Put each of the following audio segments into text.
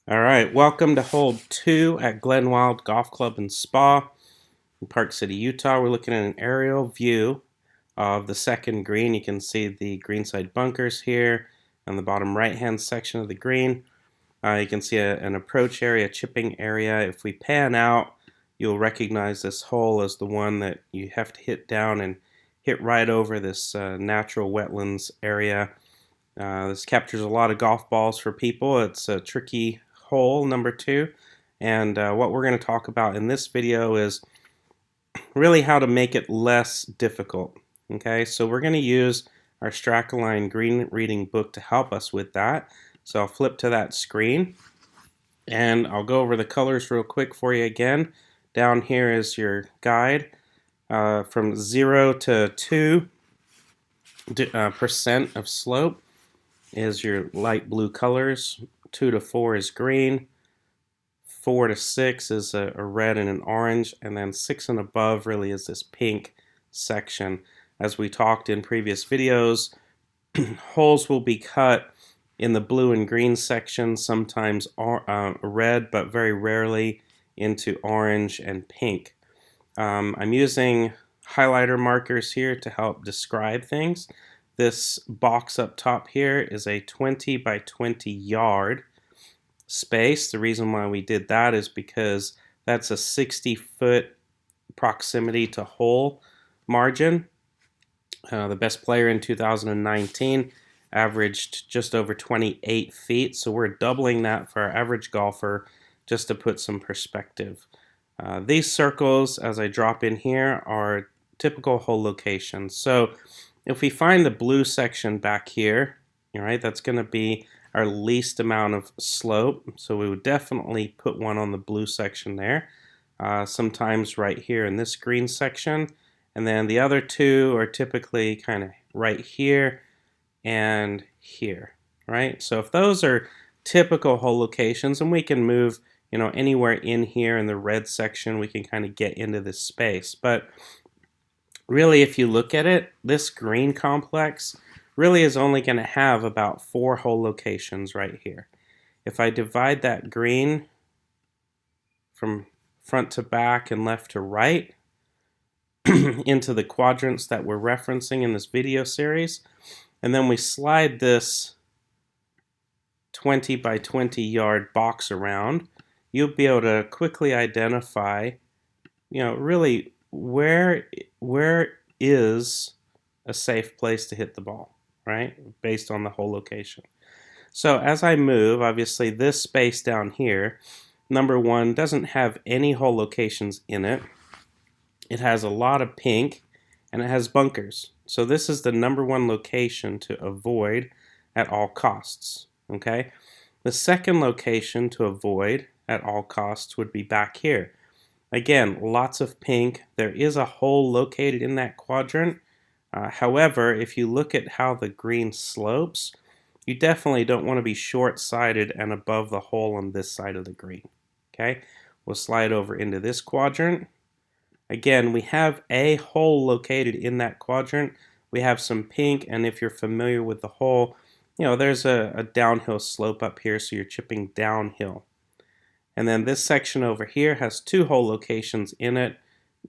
All right, welcome to hole 2 at Glenwild Golf Club and Spa in Park City, Utah. We're looking at an aerial view of the second green. You can see the greenside bunkers here on the bottom right-hand section of the green. You can see an approach area, chipping area. If we pan out, you'll recognize this hole as the one that you have to hit down and hit right over this natural wetlands area. This captures a lot of golf balls for people. It's a tricky hole, number 2, and what we're going to talk about in this video is really how to make it less difficult. Okay, so we're going to use our Strakaline green reading book to help us with that. So I'll flip to that screen and I'll go over the colors real quick for you again. Down here is your guide from 0 to 2% of slope is your light blue colors. 2 to 4 is green, 4 to 6 is a red and an orange, and then 6 and above really is this pink section. As we talked in previous videos, holes will be cut in the blue and green section, sometimes red, but very rarely into orange and pink. I'm using highlighter markers here to help describe things. This box up top here is a 20 by 20 yard space. The reason why we did that is because that's a 60-foot proximity to hole margin. The best player in 2019 averaged just over 28 feet, so we're doubling that for our average golfer just to put some perspective. These circles, as I drop in here, are typical hole locations. So if we find the blue section back here, all right, that's going to be our least amount of slope. So we would definitely put one on the blue section there. Sometimes right here in this green section. And then the other two are typically kind of right here and here, right? So if those are typical hole locations, and we can move, anywhere in here in the red section, we can kind of get into this space. But really, if you look at it, this green complex really is only going to have about 4 hole locations right here. If I divide that green from front to back and left to right into the quadrants that we're referencing in this video series, and then we slide this 20 by 20 yard box around, you'll be able to quickly identify, really where is a safe place to hit the ball, right? Based on the hole location. So as I move, obviously this space down here, number 1, doesn't have any hole locations in it. It has a lot of pink and it has bunkers. So this is the number 1 location to avoid at all costs, okay? The second location to avoid at all costs would be back here. Again, lots of pink. There is a hole located in that quadrant. However, if you look at how the green slopes, you definitely don't want to be short-sighted and above the hole on this side of the green. Okay, we'll slide over into this quadrant. Again, we have a hole located in that quadrant. We have some pink, and if you're familiar with the hole, there's a downhill slope up here, so you're chipping downhill. And then this section over here has 2 hole locations in it,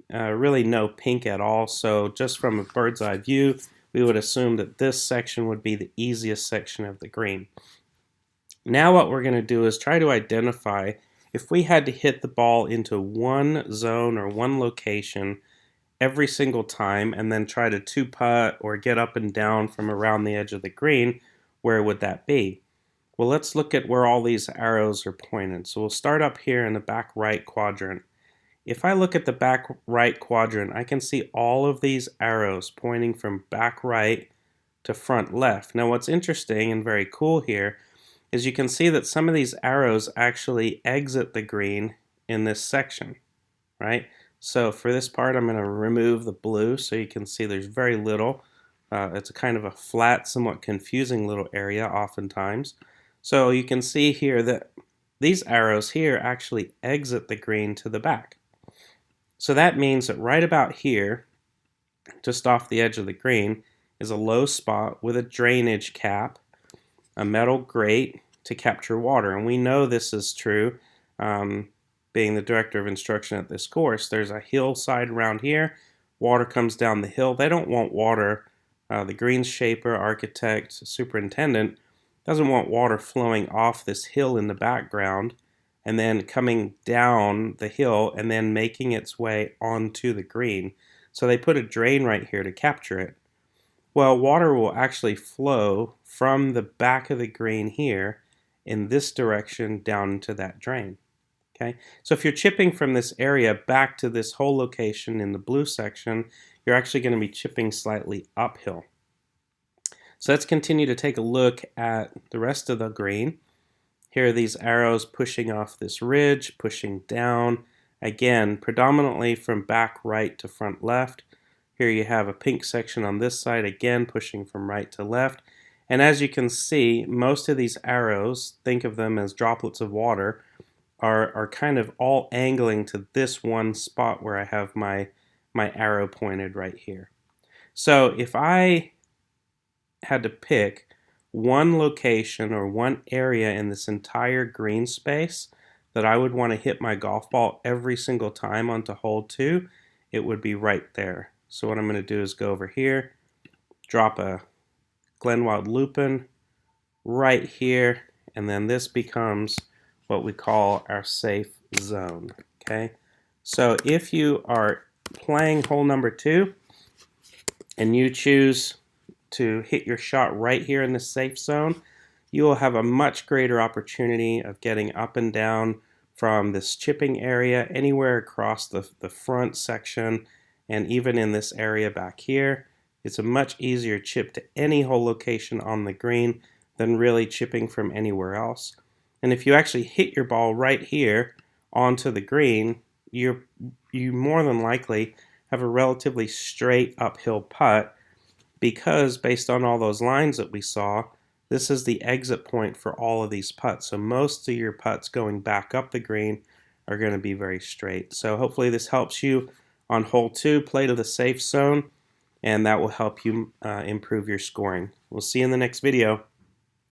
really no pink at all. So just from a bird's eye view, we would assume that this section would be the easiest section of the green. Now what we're going to do is try to identify if we had to hit the ball into one zone or one location every single time and then try to 2-putt or get up and down from around the edge of the green, where would that be? Well, let's look at where all these arrows are pointed. So we'll start up here in the back right quadrant. If I look at the back right quadrant, I can see all of these arrows pointing from back right to front left. Now what's interesting and very cool here is you can see that some of these arrows actually exit the green in this section, right? So for this part, I'm going to remove the blue so you can see there's very little. It's a kind of a flat, somewhat confusing little area oftentimes. So you can see here that these arrows here actually exit the green to the back. So that means that right about here, just off the edge of the green, is a low spot with a drainage cap, a metal grate, to capture water. And we know this is true. Being the director of instruction at this course, there's a hillside around here. Water comes down the hill. They don't want water. The greenshaper, architect, superintendent doesn't want water flowing off this hill in the background and then coming down the hill and then making its way onto the green. So they put a drain right here to capture it. Well, water will actually flow from the back of the green here in this direction down into that drain. Okay, so if you're chipping from this area back to this whole location in the blue section, you're actually going to be chipping slightly uphill. So let's continue to take a look at the rest of the green. Here are these arrows pushing off this ridge, pushing down, again, predominantly from back right to front left. Here you have a pink section on this side, again, pushing from right to left. And as you can see, most of these arrows, think of them as droplets of water, are kind of all angling to this one spot where I have my arrow pointed right here. So if I had to pick one location or one area in this entire green space that I would want to hit my golf ball every single time onto hole 2, it would be right there. So what I'm going to do is go over here, drop a Glenwild loop-in right here, and then this becomes what we call our safe zone. Okay, so if you are playing hole number 2 and you choose to hit your shot right here in the safe zone, you will have a much greater opportunity of getting up and down from this chipping area anywhere across the front section, and even in this area back here. It's a much easier chip to any hole location on the green than really chipping from anywhere else. And if you actually hit your ball right here onto the green, you more than likely have a relatively straight uphill putt, because based on all those lines that we saw, this is the exit point for all of these putts. So most of your putts going back up the green are going to be very straight. So hopefully this helps you on hole 2, play to the safe zone, and that will help you improve your scoring. We'll see you in the next video.